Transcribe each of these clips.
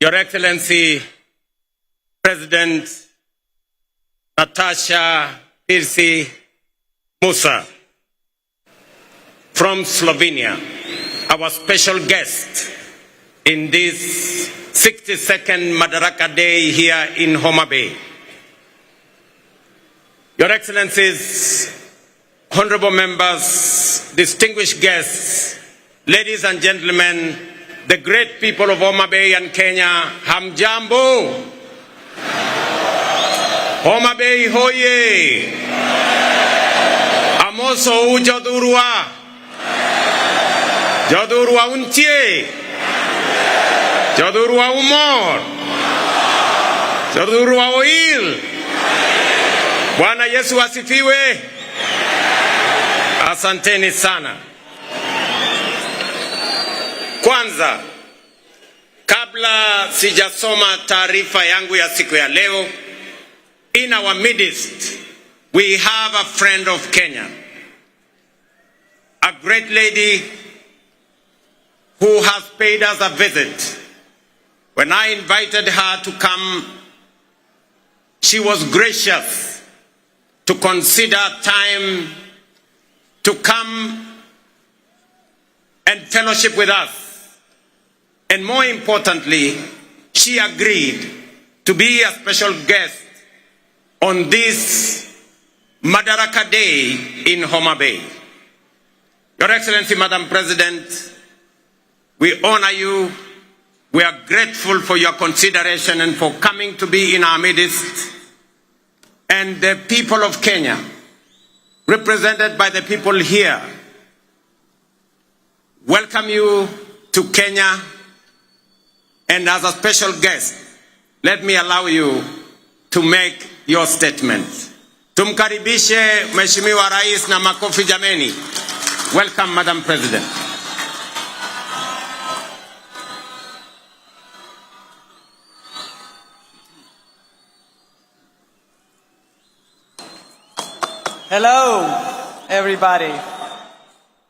Your Excellency, President President Musar from Slovenia, our special guest in this 62nd Madaraka Day here in Homa Bay. Your Excellencies, honorable members, distinguished guests, ladies and gentlemen, the great people of Homa Bay and Kenya, hamjambo. Homa Bay hoye. Amoso ujodurua. Jodurua untie. Jodurua umor. Jodurua oil. Bwana Yesu asifiwe. Asanteni sana. Kwanza, kabla sijasoma taarifa yangu ya siku ya leo, in our midst, we have a friend of Kenya, a great lady who has paid us a visit. When I invited her to come, she was gracious to consider time to come and fellowship with us. And more importantly, she agreed to be a special guest on this Madaraka Day in Homa Bay. Your Excellency, Madam President, we honor you. We are grateful for your consideration and for coming to be in our midst. And the people of Kenya, represented by the people here, welcome you to Kenya. And as a special guest, let me allow you to make your statement. Tumkaribishe Mheshimiwa Rais na makofi jameni. Welcome, Madam President. Hello, everybody.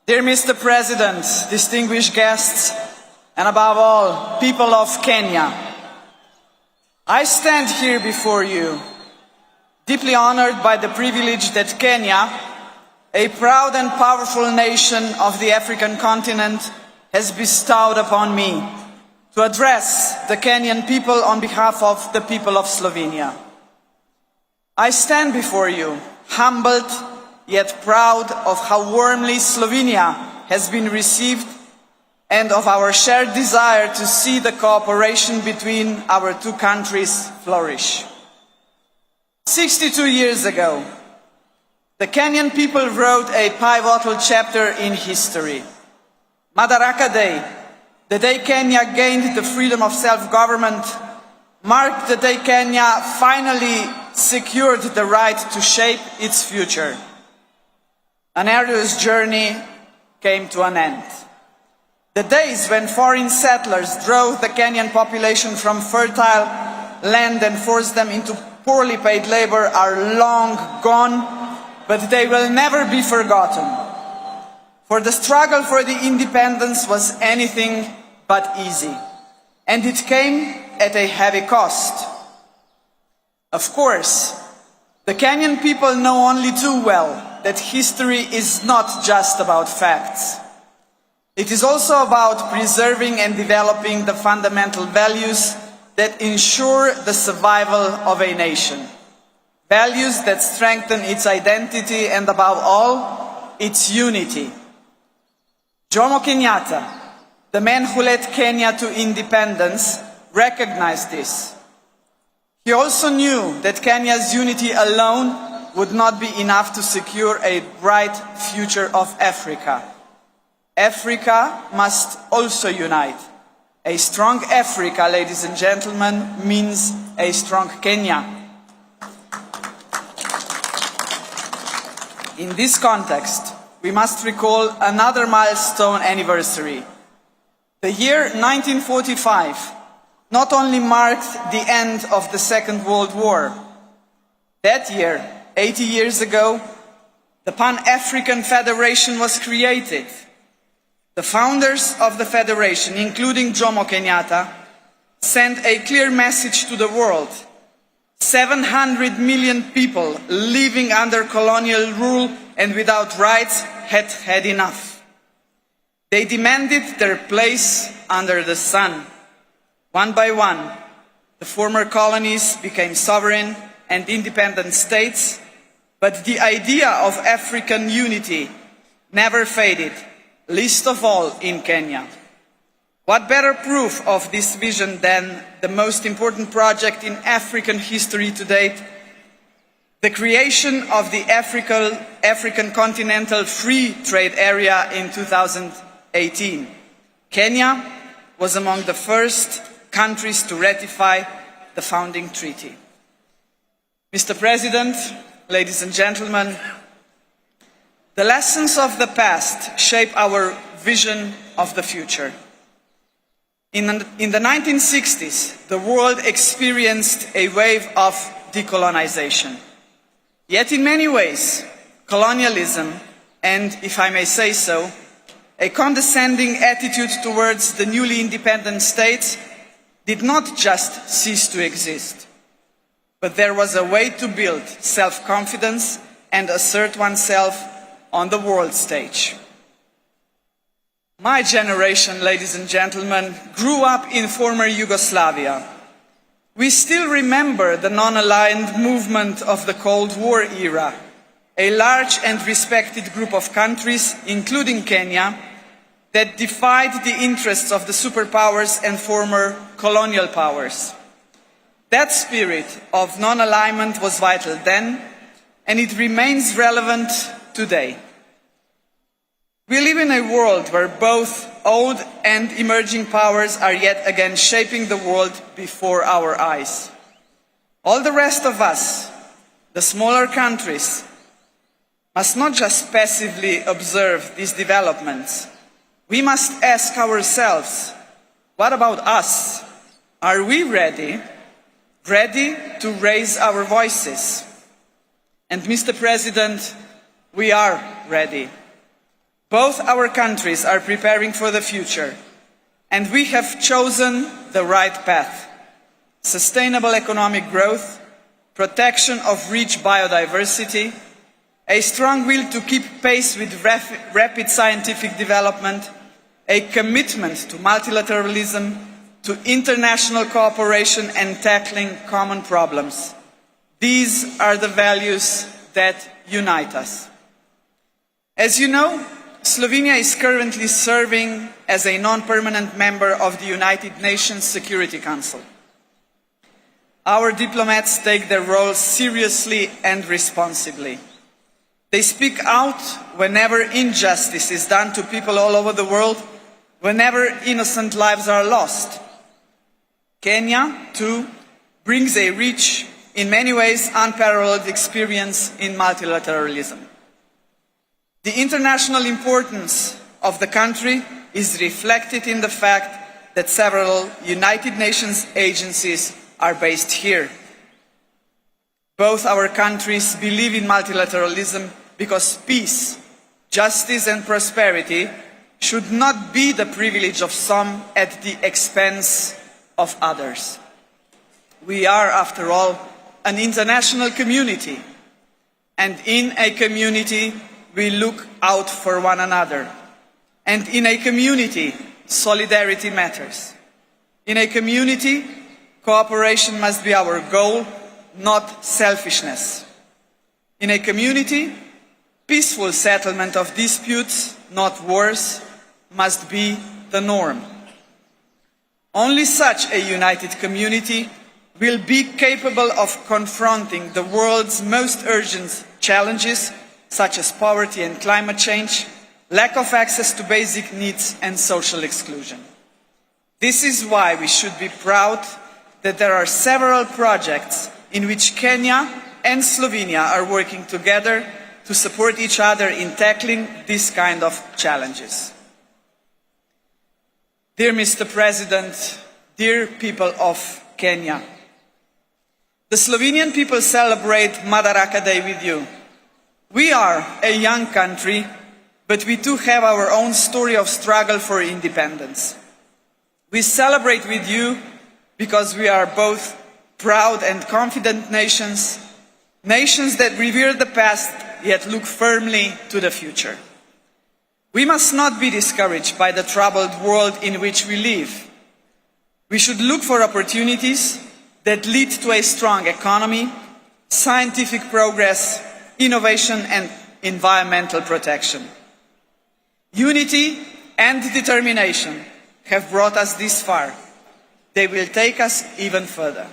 Dear Mr. President, distinguished guests, and above all, people of Kenya, I stand here before you, deeply honored by the privilege that Kenya, a proud and powerful nation of the African continent, has bestowed upon me to address the Kenyan people on behalf of the people of Slovenia. I stand before you, humbled yet proud of how warmly Slovenia has been received and of our shared desire to see the cooperation between our two countries flourish. 62 years ago, the Kenyan people wrote a pivotal chapter in history. Madaraka Day, the day Kenya gained the freedom of self-government, marked the day Kenya finally secured the right to shape its future. An arduous journey came to an end. The days when foreign settlers drove the Kenyan population from fertile land and forced them into poorly paid labor are long gone, but they will never be forgotten. For the struggle for the independence was anything but easy, and it came at a heavy cost. Of course, the Kenyan people know only too well that history is not just about facts. It is also about preserving and developing the fundamental values that ensure the survival of a nation. Values that strengthen its identity and, above all, its unity. Jomo Kenyatta, the man who led Kenya to independence, recognized this. He also knew that Kenya's unity alone would not be enough to secure a bright future of Africa. Africa must also unite. A strong Africa, ladies and gentlemen, means a strong Kenya. In this context, we must recall another milestone anniversary. The year 1945 not only marked the end of the Second World War. That year, 80 years ago, the Pan-African Federation was created. The founders of the Federation, including Jomo Kenyatta, sent a clear message to the world. 700 million people living under colonial rule and without rights had had enough. They demanded their place under the sun. One by one, the former colonies became sovereign and independent states, but the idea of African unity never faded, least of all in Kenya. What better proof of this vision than the most important project in African history to date, the creation of the African Continental Free Trade Area in 2018. Kenya was among the first countries to ratify the founding treaty. Mr. President, ladies and gentlemen, the lessons of the past shape our vision of the future. In the 1960s, the world experienced a wave of decolonization. Yet in many ways, colonialism, and if I may say so, a condescending attitude towards the newly independent states did not just cease to exist, but there was a way to build self-confidence and assert oneself on the world stage. My generation, ladies and gentlemen, grew up in former Yugoslavia. We still remember the non-aligned movement of the Cold War era, a large and respected group of countries, including Kenya, that defied the interests of the superpowers and former colonial powers. That spirit of non-alignment was vital then, and it remains relevant today. We live in a world where both old and emerging powers are yet again shaping the world before our eyes. All the rest of us, the smaller countries, must not just passively observe these developments. We must ask ourselves, what about us? Are we ready to raise our voices? And Mr. President, we are ready. Both our countries are preparing for the future, and we have chosen the right path. Sustainable economic growth, protection of rich biodiversity, a strong will to keep pace with rapid scientific development, a commitment to multilateralism, to international cooperation and tackling common problems. These are the values that unite us. As you know, Slovenia is currently serving as a non-permanent member of the United Nations Security Council. Our diplomats take their role seriously and responsibly. They speak out whenever injustice is done to people all over the world, whenever innocent lives are lost. Kenya, too, brings a rich, in many ways unparalleled experience in multilateralism. The international importance of the country is reflected in the fact that several United Nations agencies are based here. Both our countries believe in multilateralism because peace, justice and prosperity should not be the privilege of some at the expense of others. We are, after all, an international community, and in a community we look out for one another. And in a community, solidarity matters. In a community, cooperation must be our goal, not selfishness. In a community, peaceful settlement of disputes, not wars, must be the norm. Only such a united community will be capable of confronting the world's most urgent challenges, such as poverty and climate change, lack of access to basic needs and social exclusion. This is why we should be proud that there are several projects in which Kenya and Slovenia are working together to support each other in tackling this kind of challenges. Dear Mr. President, dear people of Kenya, the Slovenian people celebrate Madaraka Day with you. We are a young country, but we too have our own story of struggle for independence. We celebrate with you because we are both proud and confident nations, nations that revere the past yet look firmly to the future. We must not be discouraged by the troubled world in which we live. We should look for opportunities that lead to a strong economy, scientific progress, innovation and environmental protection. Unity and determination have brought us this far. They will take us even further.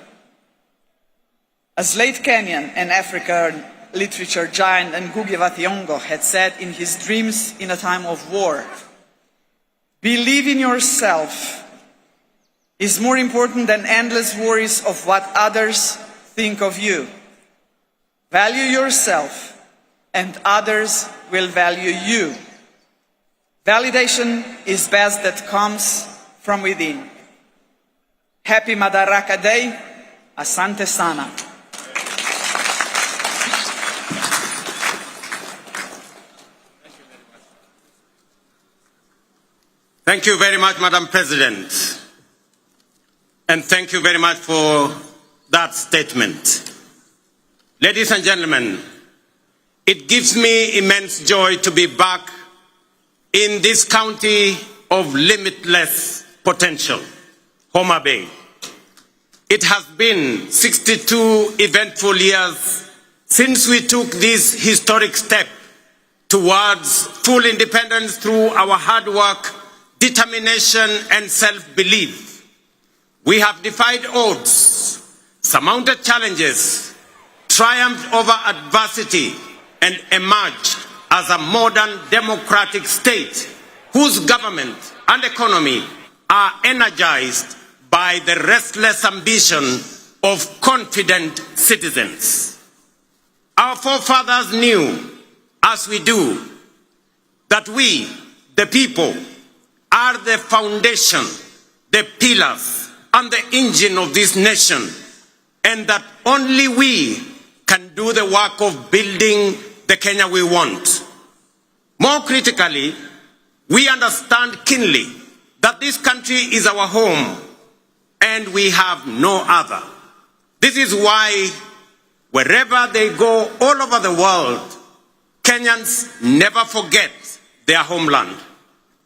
As late Kenyan and African literature giant Ngugi wa Thiong'o had said in his Dreams in a Time of War, believe in yourself is more important than endless worries of what others think of you. Value yourself and others will value you. Validation is best that comes from within. Happy Madaraka Day. Asante sana. Thank you very much, Madam President. And thank you very much for that statement. Ladies and gentlemen, it gives me immense joy to be back in this county of limitless potential, Homa Bay. It has been 62 eventful years since we took this historic step towards full independence through our hard work, determination and self-belief. We have defied odds, surmounted challenges, triumphed over adversity, and emerged as a modern democratic state whose government and economy are energized by the restless ambition of confident citizens. Our forefathers knew, as we do, that we, the people, are the foundation, the pillars, and the engine of this nation, and that only we can do the work of building the Kenya we want. More critically, we understand keenly that this country is our home, and we have no other. This is why, wherever they go all over the world, Kenyans never forget their homeland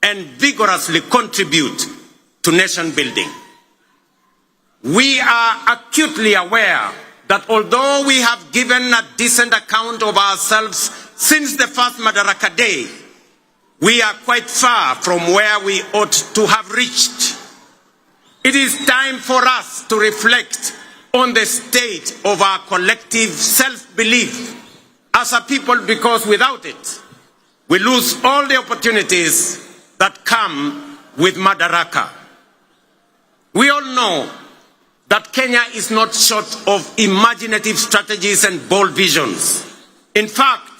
and vigorously contribute to nation building. We are acutely aware that although we have given a decent account of ourselves since the first Madaraka Day, we are quite far from where we ought to have reached. It is time for us to reflect on the state of our collective self-belief as a people, because without it, we lose all the opportunities that come with Madaraka. We all know that Kenya is not short of imaginative strategies and bold visions. In fact,